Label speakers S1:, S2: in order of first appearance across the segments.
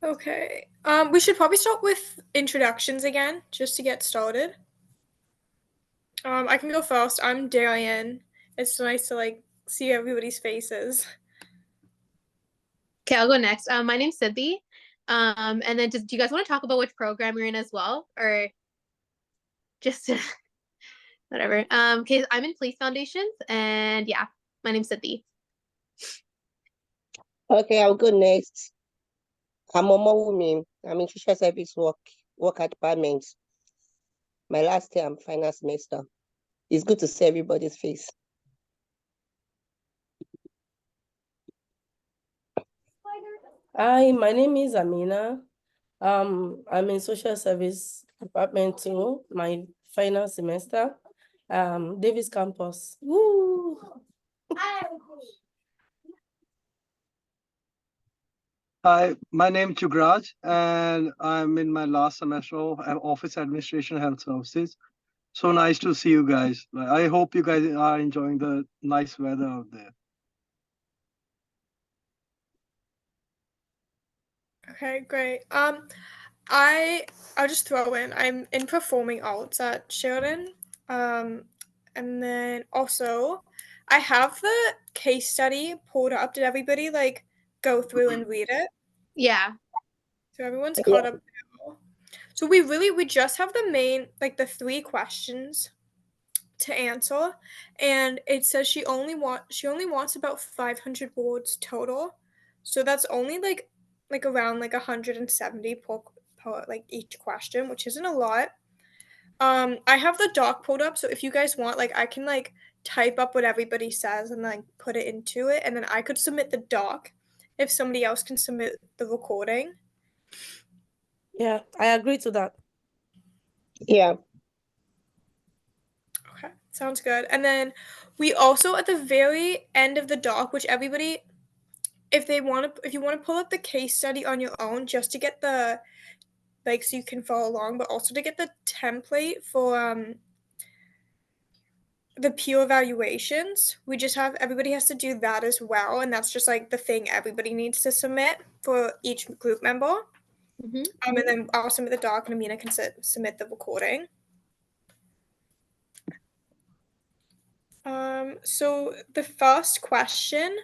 S1: Okay. We should probably start with introductions again, just to get started. I can go first. I'm Darian. It's nice to see everybody's faces.
S2: Okay, I'll go next. My name's Siddhi. And then do you guys want to talk about which program you're in as well, or just whatever? Okay, I'm in Police Foundations, and yeah, my name's Siddhi.
S3: Okay, I'll go next. I'm Omowumi. I'm in social service worker department. My last year, I'm final semester. It's good to see everybody's face.
S4: Hi, my name is Amina. I'm in social service department too, my final semester. Davis campus. Woo!
S5: Hi, my name is Jugraj, and I'm in my last semester of Office Administration Health Services. So nice to see you guys. I hope you guys are enjoying the nice weather out there.
S1: Okay, great. I'll just throw in. I'm in performing arts at Sheridan. And then also, I have the case study pulled up. Did everybody go through and read it?
S2: Yeah.
S1: So everyone's
S3: Yeah.
S1: caught up now. So we just have the main the three questions to answer, and it says she only wants about 500 words total. So that's only around 170 per each question, which isn't a lot. I have the doc pulled up, so if you guys want, I can type up what everybody says and then put it into it, and then I could submit the doc if somebody else can submit the recording.
S4: Yeah, I agree to that.
S3: Yeah.
S1: Okay, sounds good. And then we also at the very end of the doc, which everybody, if you want to pull up the case study on your own, just to get the so you can follow along, but also to get the template for the peer evaluations, we just have everybody has to do that as well, and that's just the thing everybody needs to submit for each group member.
S2: Mm-hmm.
S1: And then I'll submit the doc, and Amina can submit the recording. So the first question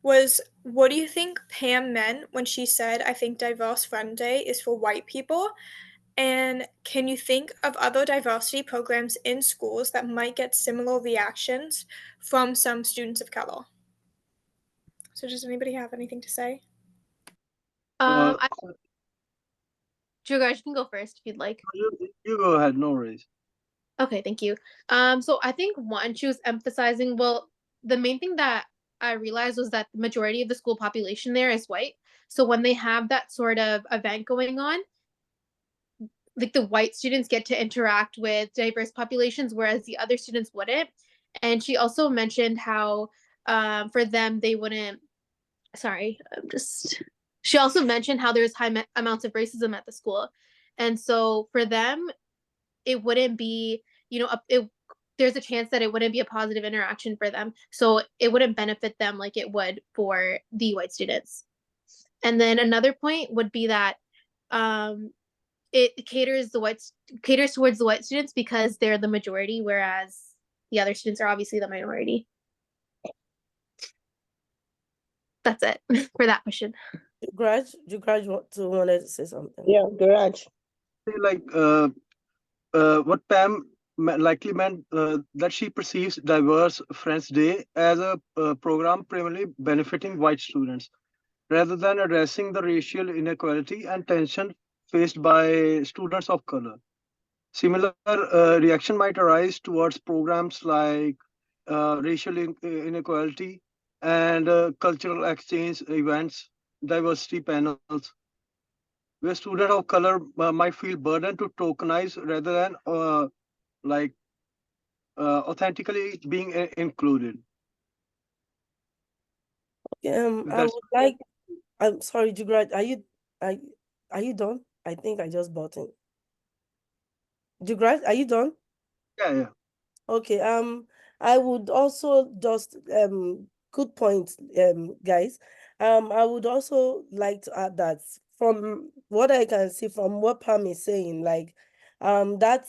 S1: was, what do you think Pam meant when she said, "I think Diverse Friend Day is for white people"? And can you think of other diversity programs in schools that might get similar reactions from some students of color? So does anybody have anything to say?
S5: Uh,
S2: I Jugarj, you can go first if you'd like.
S5: you go ahead, no worries.
S2: Okay, thank you. So I think one, she was emphasizing, well, the main thing that I realized was that the majority of the school population there is white. So when they have that sort of event going on, the white students get to interact with diverse populations, whereas the other students wouldn't. And she also mentioned how for them they wouldn't. Sorry, I'm just. She also mentioned how there's high amounts of racism at the school, and so for them, it wouldn't be there's a chance that it wouldn't be a positive interaction for them, so it wouldn't benefit them like it would for the white students. And then another point would be that it caters towards the white students because they're the majority, whereas the other students are obviously the minority. That's it for that question.
S4: Jugraj wanted to say something.
S3: Yeah, garage.
S5: Like what Pam likely meant that she perceives Diverse Friends Day as a program primarily benefiting white students, rather than addressing the racial inequality and tension faced by students of color. Similar reaction might arise towards programs like racial inequality and cultural exchange events, diversity panels, where students of color might feel burdened to tokenize rather than like authentically being included.
S4: I would like. I'm sorry, Jugraj. Are you done? I think I just bought in. Jugraj, are you done?
S5: Yeah.
S4: Okay. I would also just good point, guys. I would also like to add that from what I can see from what Pam is saying, like that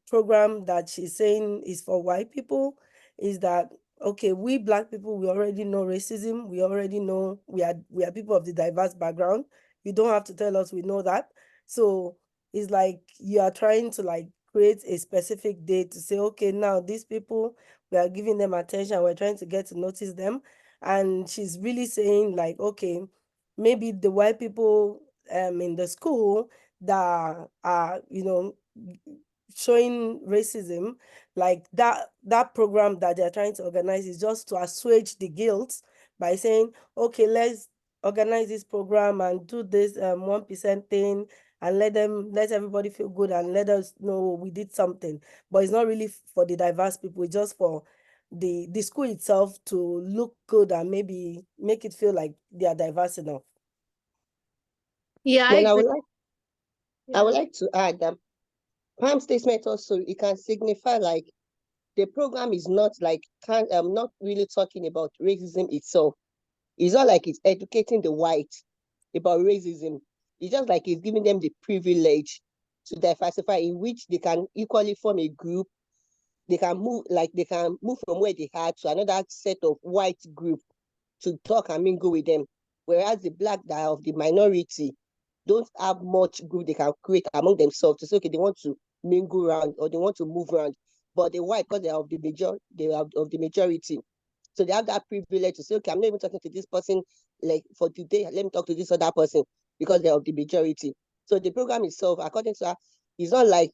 S4: program that she's saying is for white people, is that okay, we Black people, we already know racism, we already know we are people of the diverse background. You don't have to tell us, we know that. So it's like you are trying to like create a specific day to say, okay, now these people, we are giving them attention, we're trying to get to notice them. And she's really saying like, okay, maybe the white people in the school that are, showing racism, like that program that they're trying to organize is just to assuage the guilt by saying, okay, let's organize this program and do this 1% thing and let everybody feel good and let us know we did something. But it's not really for the diverse people, it's just for the school itself to look good and maybe make it feel like they are diverse enough.
S2: Yeah, I
S3: Then
S2: agree.
S3: I would like to add that Pam's statement also, it can signify like the program is not like not really talking about racism itself. It's not like it's educating the white about racism. It's just like it's giving them the privilege to diversify in which they can equally form a group. They can move from where they are to another set of white group to talk and mingle with them. Whereas the Black that are of the minority don't have much group they can create among themselves to say, okay, they want to mingle around or they want to move around. But the white, because they are of the majority. So they have that privilege to say, okay, I'm not even talking to this person like for today. Let me talk to this other person because they're of the majority. So the program itself, according to her, is not like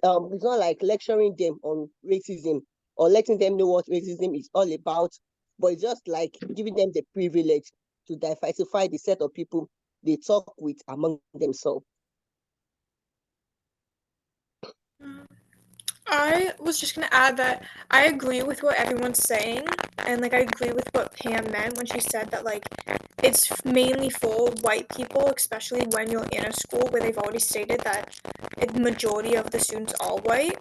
S3: it's not like lecturing them on racism or letting them know what racism is all about, but it's just like giving them the privilege to diversify the set of people they talk with among themselves.
S1: I was just gonna add that I agree with what everyone's saying, and like I agree with what Pam meant when she said that like it's mainly for white people, especially when you're in a school where they've already stated that the majority of the students are white.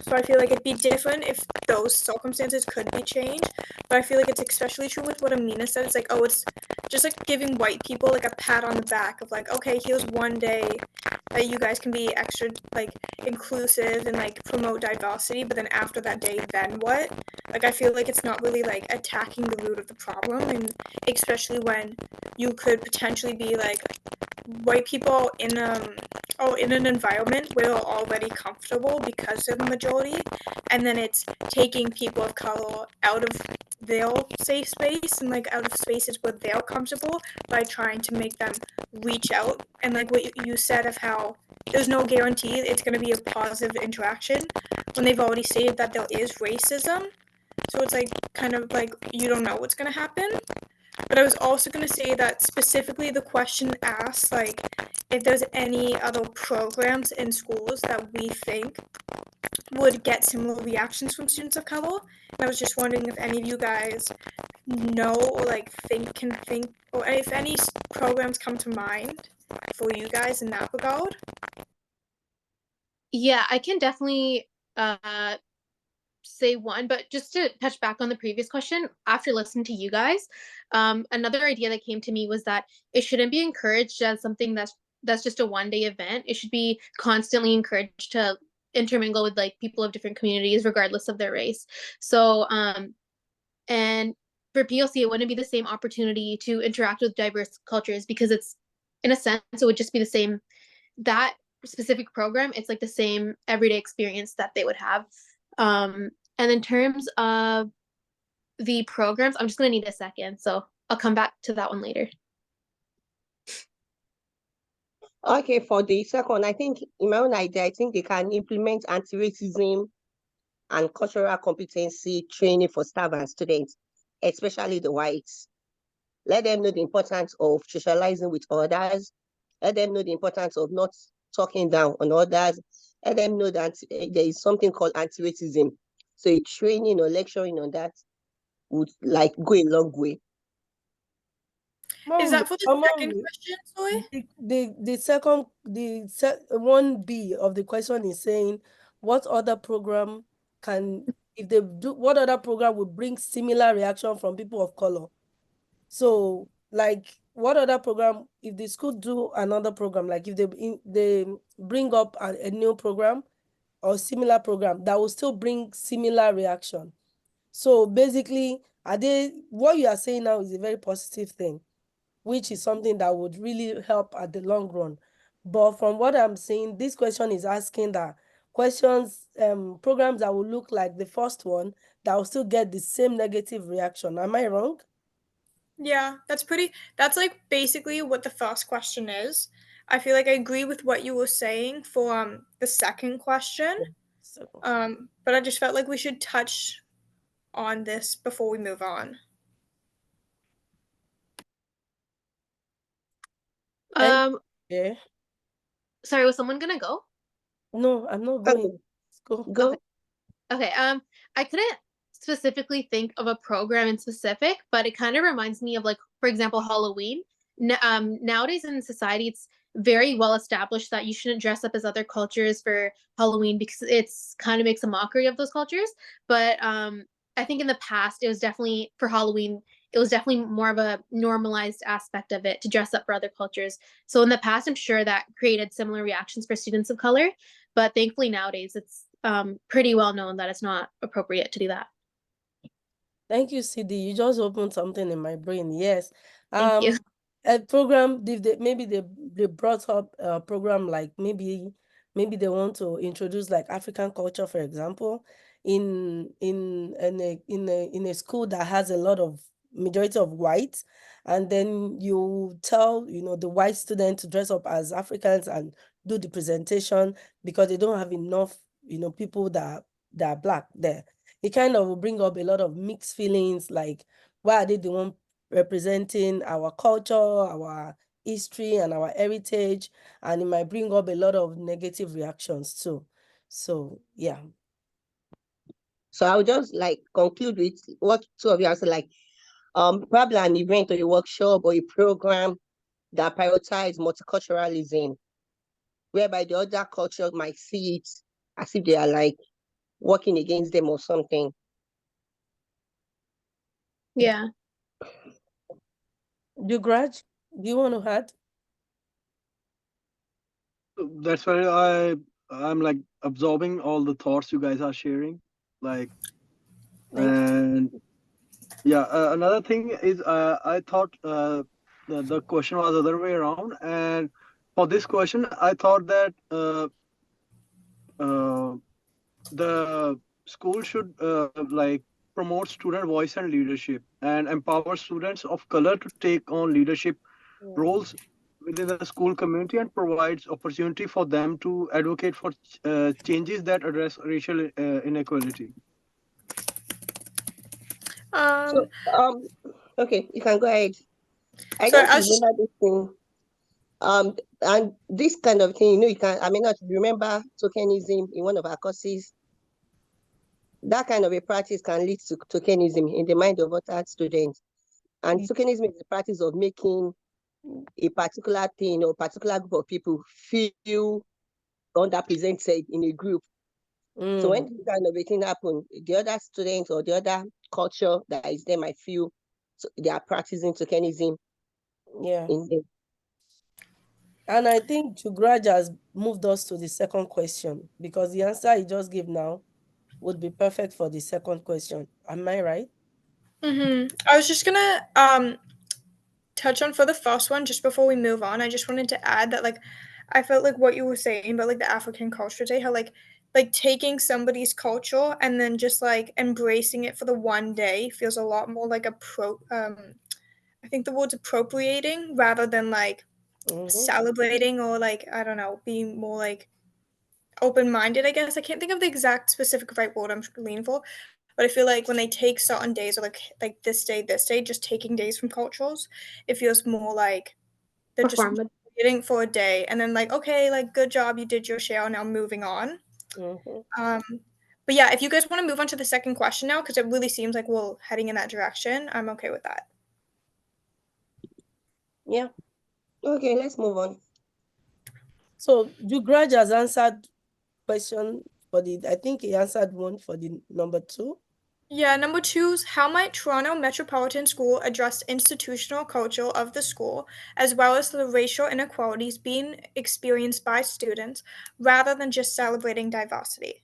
S1: So I feel like it'd be different if those circumstances could be changed. But I feel like it's especially true with what Amina said. It's like, oh, it's just like giving white people like a pat on the back of like, okay, here's one day that you guys can be extra like inclusive and like promote diversity. But then after that day, then what? Like I feel like it's not really like attacking the root of the problem, and especially when you could potentially be like white people in an environment where they're already comfortable because they're the majority, and then it's taking people of color out of their safe space and like out of spaces where they're comfortable by trying to make them reach out. And like what you said of how there's no guarantee it's going to be a positive interaction when they've already stated that there is racism. So it's like kind of like you don't know what's going to happen. But I was also going to say that specifically the question asked, like, if there's any other programs in schools that we think would get similar reactions from students of color. And I was just wondering if any of you guys know or, like, think, or if any programs come to mind for you guys in that regard.
S2: Yeah, I can definitely say one, but just to touch back on the previous question, after listening to you guys, another idea that came to me was that it shouldn't be encouraged as something that's just a one-day event. It should be constantly encouraged to intermingle with like people of different communities regardless of their race. So and for PLC it wouldn't be the same opportunity to interact with diverse cultures because it's in a sense it would just be the same that specific program, it's like the same everyday experience that they would have. And in terms of the programs, I'm just gonna need a second, so I'll come back to that one later.
S3: Okay, for the second, I think in my own idea, I think they can implement anti-racism and cultural competency training for staff and students, especially the whites. Let them know the importance of socializing with others. Let them know the importance of not talking down on others. Let them know that there is something called anti-racism. So a training or lecturing on that would like go a long way.
S1: Is that for the second
S4: Mommy,
S1: question, Zoe?
S4: the second 1B of the question is saying what other program can if they do what other program will bring similar reaction from people of color. So like what other program, if the school do another program, like if they bring up a new program or similar program that will still bring similar reaction. So basically, what you are saying now is a very positive thing, which is something that would really help at the long run. But from what I'm saying, this question is asking that questions, programs that will look like the first one that will still get the same negative reaction. Am I wrong?
S1: Yeah, that's like basically what the first question is. I feel like I agree with what you were saying for the second question.
S4: So,
S1: But I just felt like we should touch on this before we move on.
S2: Um,
S4: yeah.
S2: sorry, was someone gonna go?
S4: No, I'm not going.
S3: Okay,
S4: Let's go.
S3: go.
S2: Okay. Okay. I couldn't specifically think of a program in specific, but it kind of reminds me of, like, for example, Halloween. Nowadays in society, it's very well established that you shouldn't dress up as other cultures for Halloween because it's kind of makes a mockery of those cultures. But I think in the past, it was definitely for Halloween. It was definitely more of a normalized aspect of it to dress up for other cultures. So in the past, I'm sure that created similar reactions for students of color. But thankfully nowadays, it's pretty well known that it's not appropriate to do that.
S4: Thank you, CD. You just opened something in my brain. Yes.
S2: Thank you.
S4: A program, if maybe they brought up a program like maybe they want to introduce like African culture, for example, in a school that has a lot of majority of whites, and then you tell the white student to dress up as Africans and do the presentation because they don't have enough people that are black there. It kind of will bring up a lot of mixed feelings, like why are they the one representing our culture, our history, and our heritage? And it might bring up a lot of negative reactions too. So yeah.
S3: So I'll just like conclude with what two of you answered, like probably an event or a workshop or a program that prioritize multiculturalism, whereby the other culture might see it as if they are like working against them or something.
S2: Yeah.
S4: Do Grudge, do you want to add?
S5: That's why I'm like absorbing all the thoughts you guys are sharing. Like,
S4: Thank you.
S5: and yeah, another thing is I thought the question was other way around, and for this question I thought that uh, the school should like promote student voice and leadership and empower students of color to take on leadership roles within the school community and provides opportunity for them to advocate for changes that address racial inequality.
S1: Um,
S3: So okay, you can go ahead. I
S1: so
S3: just
S1: I was just
S3: remember this thing. And this kind of thing, you can, I may not remember tokenism in one of our courses. That kind of a practice can lead to tokenism in the mind of other students. And tokenism is the practice of making a particular thing or particular group of people feel underrepresented in a group. So when this kind of a thing happens, the other students or the other culture that is there might feel so they are practicing tokenism
S4: Yeah.
S3: in them.
S4: And I think Chugraj has moved us to the second question because the answer he just gave now would be perfect for the second question. Am I right?
S1: I was just gonna touch on for the first one just before we move on. I just wanted to add that like I felt like what you were saying about like the African culture day, how like taking somebody's culture and then just like embracing it for the one day feels a lot more like I think the word's appropriating rather than like
S4: Mm-hmm.
S1: celebrating or like I don't know, being more like open-minded, I guess. I can't think of the exact specific right word I'm leaning for, but I feel like when they take certain days or like this day, just taking days from cultures, it feels more like they're just
S2: Performative.
S1: waiting for a day and then like, okay, like good job, you did your share, now moving on.
S4: Mm-hmm.
S1: Um, but yeah, if you guys want to move on to the second question now, because it really seems like we're heading in that direction, I'm okay with that.
S4: Yeah.
S3: Okay, let's move on.
S4: So Jugraj has answered question for the, I think he answered one for the number two.
S1: Yeah, number two is how might Toronto Metropolitan School address institutional culture of the school, as well as the racial inequalities being experienced by students, rather than just celebrating diversity?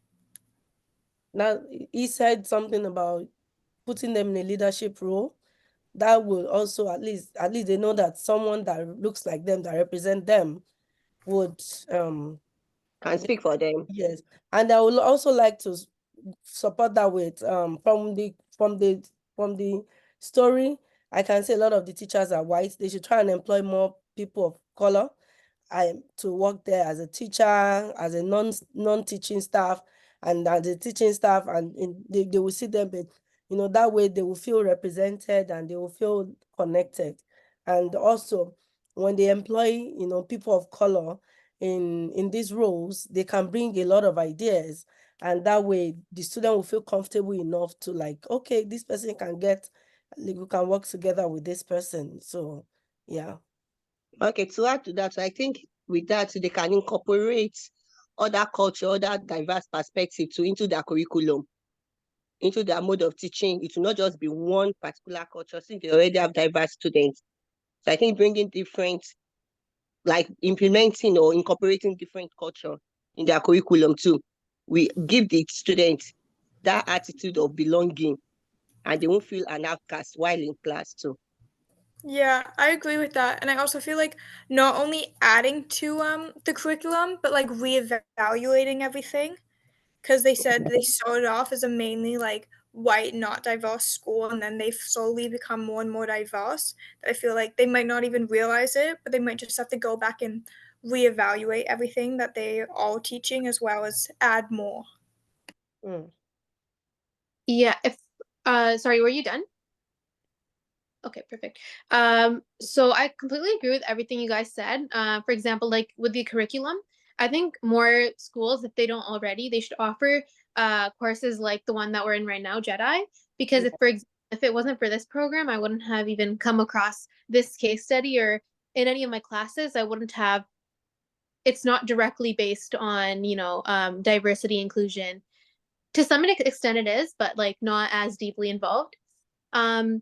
S4: Now, he said something about putting them in a leadership role. That will also at least they know that someone that looks like them, that represent them, would
S3: Can speak for them.
S4: yes. And I would also like to support that with from the story. I can say a lot of the teachers are white. They should try and employ more people of color to work there as a teacher, as a non-teaching staff, and as a teaching staff, and they will see them, but that way they will feel represented and they will feel connected. And also, when they employ people of color in these roles, they can bring a lot of ideas, and that way the student will feel comfortable enough to, like, okay, this person can get, like, we can work together with this person. So yeah.
S3: Okay, to add to that, I think with that they can incorporate other culture, other diverse perspective into their curriculum, into their mode of teaching. It will not just be one particular culture since they already have diverse students. So I think bringing different, like implementing or incorporating different culture in their curriculum too, we give the students that attitude of belonging, and they won't feel an outcast while in class too.
S1: Yeah, I agree with that. And I also feel like not only adding to the curriculum, but like reevaluating everything. Because they said they started off as a mainly like white, not diverse school, and then they've slowly become more and more diverse. I feel like they might not even realize it, but they might just have to go back and reevaluate everything that they are all teaching as well as add more.
S4: Mm.
S2: Yeah, if sorry, were you done? Okay, perfect. So I completely agree with everything you guys said. For example, like with the curriculum, I think more schools, if they don't already, they should offer courses like the one that we're in right now, JEDDI. Because
S4: Yeah.
S2: if it wasn't for this program, I wouldn't have even come across this case study, or in any of my classes, I wouldn't have. It's not directly based on, diversity, inclusion. To some extent it is, but like not as deeply involved. Um,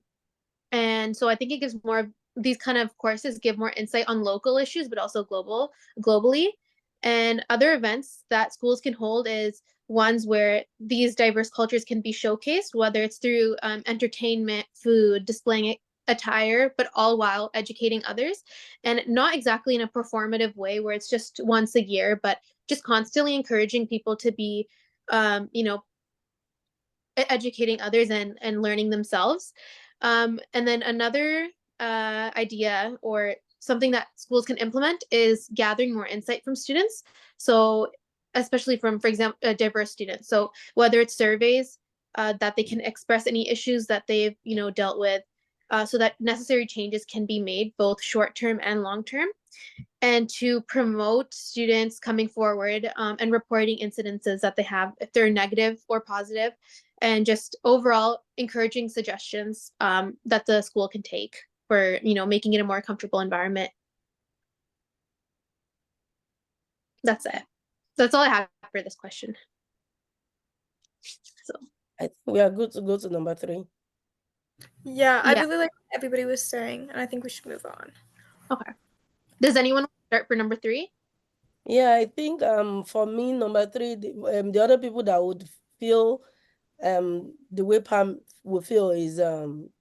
S2: and so I think it gives more, these kind of courses give more insight on local issues, but also globally. And other events that schools can hold is ones where these diverse cultures can be showcased, whether it's through entertainment, food, displaying attire, but all while educating others. And not exactly in a performative way where it's just once a year, but just constantly encouraging people to be, you know, educating others and learning themselves. And then another idea or something that schools can implement is gathering more insight from students. So especially from, for example, diverse students. So whether it's surveys that they can express any issues that they've dealt with, so that necessary changes can be made both short term and long term, and to promote students coming forward and reporting incidences that they have, if they're negative or positive, and just overall encouraging suggestions that the school can take for making it a more comfortable environment. That's it. That's all I have for this question. So
S4: I think we are good to go to number 3.
S1: Yeah, I
S2: yeah,
S1: really like what everybody was saying, and I think we should move on.
S2: okay. Does anyone start for number 3?
S4: Yeah, I think for me, number 3, the other people that would feel the way Pam would feel is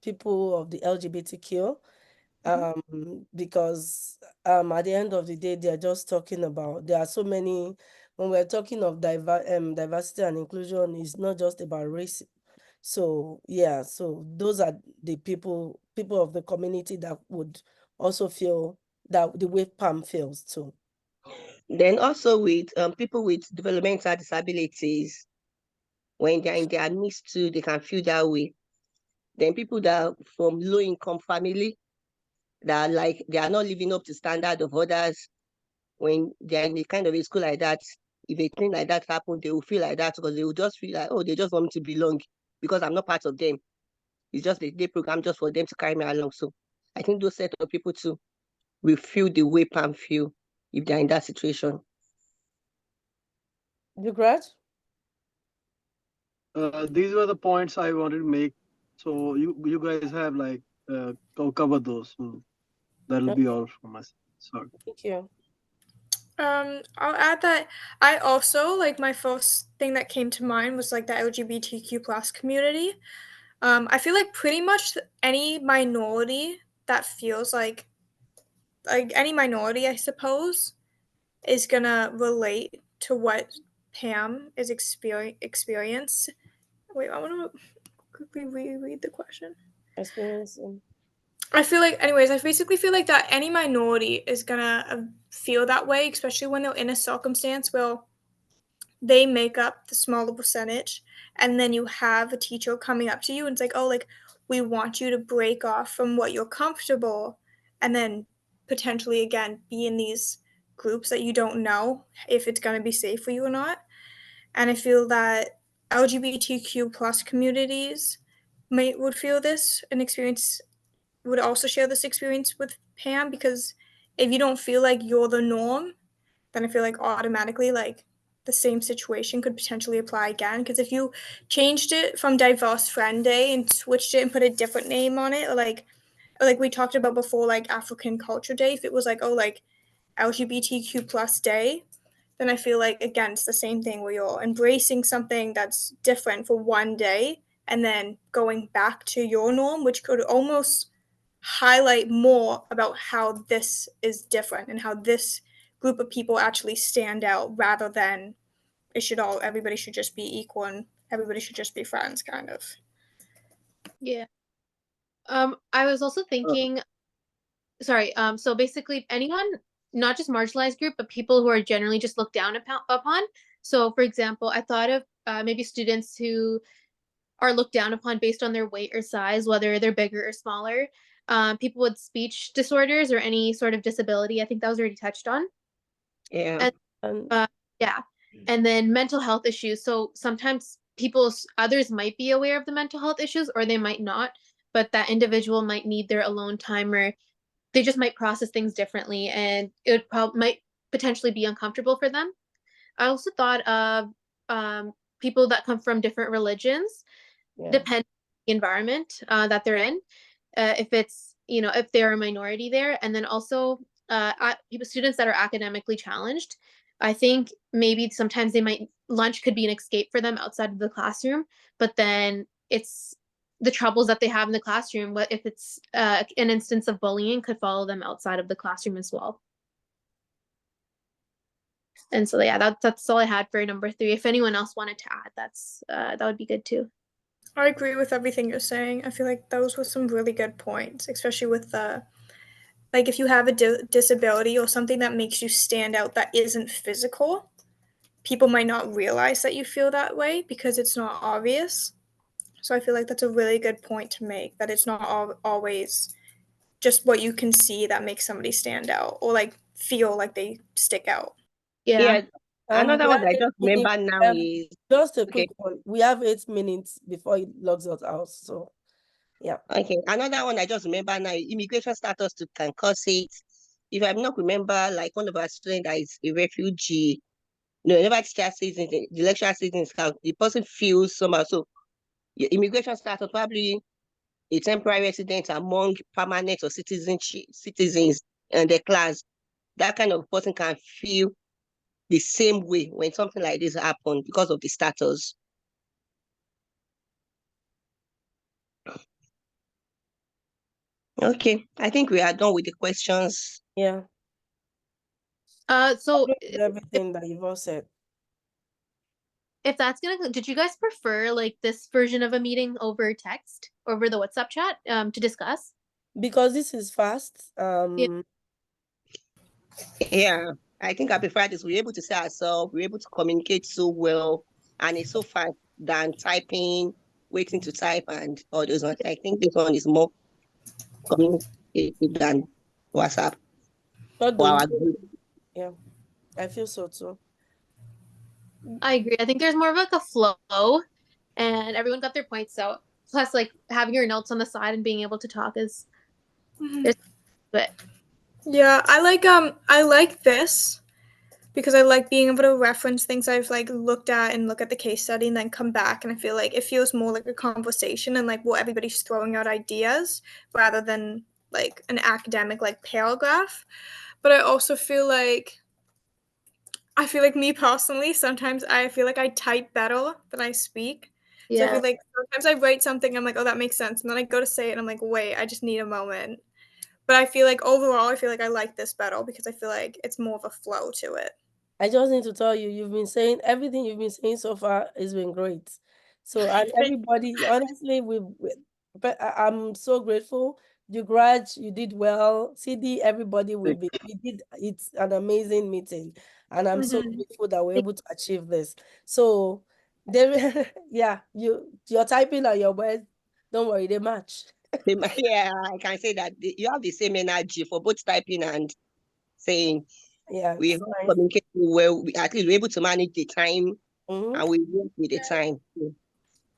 S4: people of the LGBTQ. Because at the end of the day, they're just talking about, there are so many, when we're talking of diversity and inclusion, it's not just about race. So yeah, so those are the people of the community that would also feel that the way Pam feels too.
S3: Then also with people with developmental disabilities, when they're in their midst too, they can feel that way. Then people that are from low income family, that are like they are not living up to standard of others, when they're in a kind of a school like that, if a thing like that happens, they will feel like that because they will just feel like, oh, they just want me to belong because I'm not part of them. It's just a day program just for them to carry me along. So I think those set of people too will feel the way Pam feel if they're in that situation.
S4: You grad?
S5: these were the points I wanted to make. So you guys have like covered those. So that'll be all from us. Sorry.
S4: Thank you.
S1: I'll add that I also like my first thing that came to mind was like the LGBTQ plus community. I feel like pretty much any minority that feels like any minority, I suppose, is gonna relate to what Pam is experience. Wait, I want to quickly reread the question.
S4: Experiencing.
S1: I feel like, anyways, I basically feel like that any minority is gonna feel that way, especially when they're in a circumstance where they make up the smaller percentage, and then you have a teacher coming up to you and it's like, oh, like we want you to break off from what you're comfortable, and then potentially again be in these groups that you don't know if it's gonna be safe for you or not. And I feel that LGBTQ plus communities would feel this and experience would also share this experience with Pam, because if you don't feel like you're the norm, then I feel like automatically like the same situation could potentially apply again. Because if you changed it from Diverse Friend Day and switched it and put a different name on it, or like we talked about before, like African Culture Day, if it was like, oh, like LGBTQ plus day, then I feel like again it's the same thing where you're embracing something that's different for one day and then going back to your norm, which could almost highlight more about how this is different and how this group of people actually stand out, rather than everybody should just be equal and everybody should just be friends kind of.
S2: Yeah. I was also
S3: Uh,
S2: thinking, sorry, so basically anyone, not just marginalized group, but people who are generally just looked down upon. So for example, I thought of maybe students who are looked down upon based on their weight or size, whether they're bigger or smaller. People with speech disorders or any sort of disability. I think that was already touched on.
S3: yeah.
S2: And
S4: And
S2: yeah, and then mental health issues. So sometimes others might be aware of the mental health issues or they might not, but that individual might need their alone time, or they just might process things differently, and it might potentially be uncomfortable for them. I also thought of people that come from different religions,
S4: yeah.
S2: depending on the environment that they're in, if it's, if they're a minority there, and then also people, students that are academically challenged. I think maybe sometimes lunch could be an escape for them outside of the classroom, but then it's the troubles that they have in the classroom. What if it's an instance of bullying could follow them outside of the classroom as well. And so yeah, that's all I had for number 3. If anyone else wanted to add, that would be good too.
S1: I agree with everything you're saying. I feel like those were some really good points, especially with the like if you have a disability or something that makes you stand out that isn't physical, people might not realize that you feel that way because it's not obvious. So I feel like that's a really good point to make, that it's not always just what you can see that makes somebody stand out or like feel like they stick out.
S2: Yeah.
S3: Yeah. Another
S4: We
S3: one
S4: have
S3: I
S4: 8
S3: just remember
S4: minutes.
S3: now is
S4: Just a
S3: okay.
S4: quick one. We have 8 minutes before it logs us out. So yeah.
S3: Okay. Another one I just remember now, immigration status to can cause it. If I'm not remember, like one of our students that is a refugee, no, whenever teacher season, the lecture season is out, the person feels somehow. So your immigration status probably a temporary resident among permanent or citizens in the class. That kind of person can feel the same way when something like this happens because of the status. Okay, I think we are done with the questions.
S4: Yeah.
S2: So
S4: Agree with everything that you've all said.
S2: if that's gonna, did you guys prefer like this version of a meeting over text, over the WhatsApp chat, to discuss?
S4: Because this is fast.
S2: Yeah.
S3: Yeah, I think I prefer this. We're able to see ourselves, we're able to communicate so well, and it's so fast than typing, waiting to type, and all those ones. I think this one is more communicative than WhatsApp
S4: What do
S3: for
S4: you
S3: our
S4: think?
S3: group.
S4: Yeah, I feel so too.
S2: I agree. I think there's more of like a flow, and everyone got their points out. Plus, like having your notes on the side and being able to talk is
S1: Mhm.
S2: there's but
S1: Yeah, I like this because I like being able to reference things I've like looked at and look at the case study and then come back, and I feel like it feels more like a conversation and like what everybody's throwing out ideas rather than like an academic like paragraph. But I feel like me personally, sometimes I feel like I type better than I speak. So I
S2: Yeah.
S1: feel like sometimes I write something, I'm like, oh, that makes sense. And then I go to say it and I'm like, wait, I just need a moment. But I feel like overall, I feel like I like this better because I feel like it's more of a flow to it.
S4: I just need to tell you, you've been saying everything you've been saying so far has been great. So, and everybody, honestly, but I'm so grateful. You you did well. CD, everybody will be, we did, it's an amazing meeting. And I'm so
S1: Mhm.
S4: grateful that we're able to achieve this. So, there, yeah, your typing and your words, don't worry, they match.
S3: Yeah, I can say that you have the same energy for both typing and saying.
S4: Yeah,
S3: We
S4: it's
S3: have
S4: nice.
S3: communication well. At least we're able to manage the time
S4: Mhm.
S3: and we work with the time.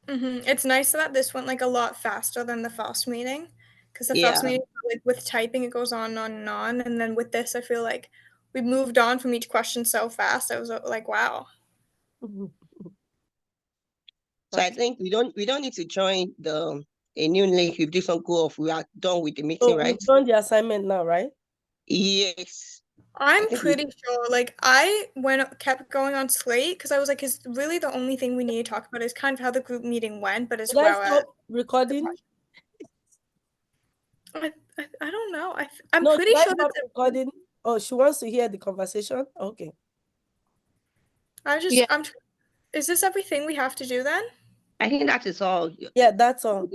S1: It's nice that this went like a lot faster than the first meeting, because the
S3: Yeah.
S1: first meeting, like with typing, it goes on and on, and then with this, I feel like we moved on from each question so fast. I was like, wow.
S3: So I
S4: Okay.
S3: think we don't need to join a new link if this one go off. We are done with the meeting,
S4: So
S3: right?
S4: we've done the assignment now, right?
S3: Yes. I
S1: I'm
S3: think we
S1: pretty sure. Like I kept going on Slate because I was like, is really the only thing we need to talk about is kind of how the group meeting went, but as
S4: Did I
S1: well as
S4: stop recording?
S1: I don't know. I'm
S4: No,
S1: pretty
S4: should I
S1: sure that
S4: stop recording? Oh, she wants to hear the conversation? Okay.
S2: Yeah.
S1: is this everything we have to do then?
S3: I think that is all.
S4: Yeah, that's all.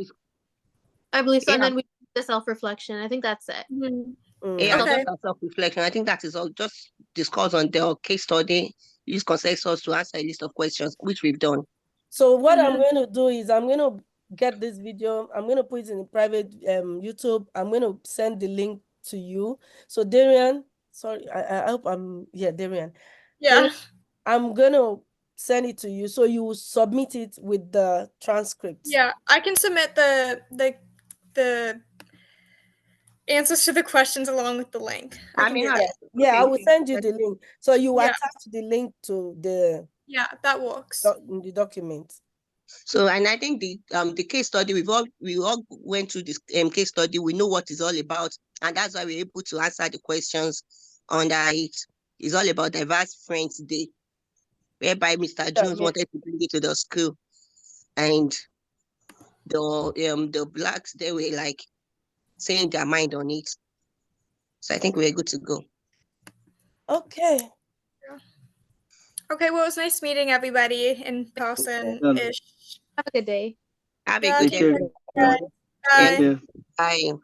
S2: I believe so. And
S3: Yeah.
S2: then we do the self-reflection. I think that's it.
S1: Mm-hmm.
S3: Yeah,
S4: Mm.
S1: Okay.
S3: just a self-reflection. I think that is all. Just discuss on the case study, use consensus to answer a list of questions, which we've done.
S4: So what I'm
S1: Mm-hmm.
S4: going to do is I'm going to get this video. I'm going to put it in the private YouTube. I'm going to send the link to you. So Darian, sorry, I hope yeah, Darian.
S1: Yeah.
S4: Darian, I'm going to send it to you. So you will submit it with the transcript.
S1: Yeah. I can submit the answers to the questions along with the link. I
S3: I
S1: can
S3: mean,
S1: do
S4: Yeah,
S1: that.
S4: yeah,
S3: okay,
S4: I
S3: you
S4: will
S3: can.
S4: send you the link. So you
S1: Yeah.
S4: attach the link to the
S1: Yeah, that works.
S4: document.
S3: So, and I think the case study we all went through this case study. We know what it's all about, and that's why we're able to answer the questions under it. It's all about Diverse Friends Day, whereby Mr.
S4: Yeah,
S3: Jones
S4: yeah.
S3: wanted to bring it to the school, and the blacks they were like saying their mind on it. So I think we're good to go.
S4: Okay.
S1: Okay, well, it was nice meeting everybody in person
S5: Well,
S1: ish.
S2: Have a good day.
S3: Have a
S1: Yeah,
S3: good
S5: take
S1: take
S3: day.
S5: care.
S1: care, guys.
S5: Take
S3: Yeah,
S1: Bye.
S5: care.
S3: bye.